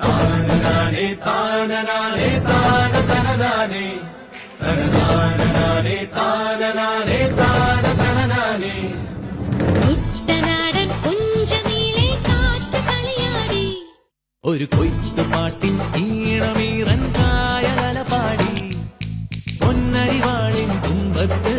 താനനാനേ താനനാനേ താനതനനാനേ തനനാനനാനേ താനനാനേ താനതനനാനേ. കുട്ടനാടൻ പുഞ്ചനീളെ കാറ്റ് കളിയാടി, ഒരു കൊയ്ത്തുപാട്ടിൻ ഈണമീറൻ കായലല പാടി, പൊന്നരിവാളിൻ തുമ്പത്ത്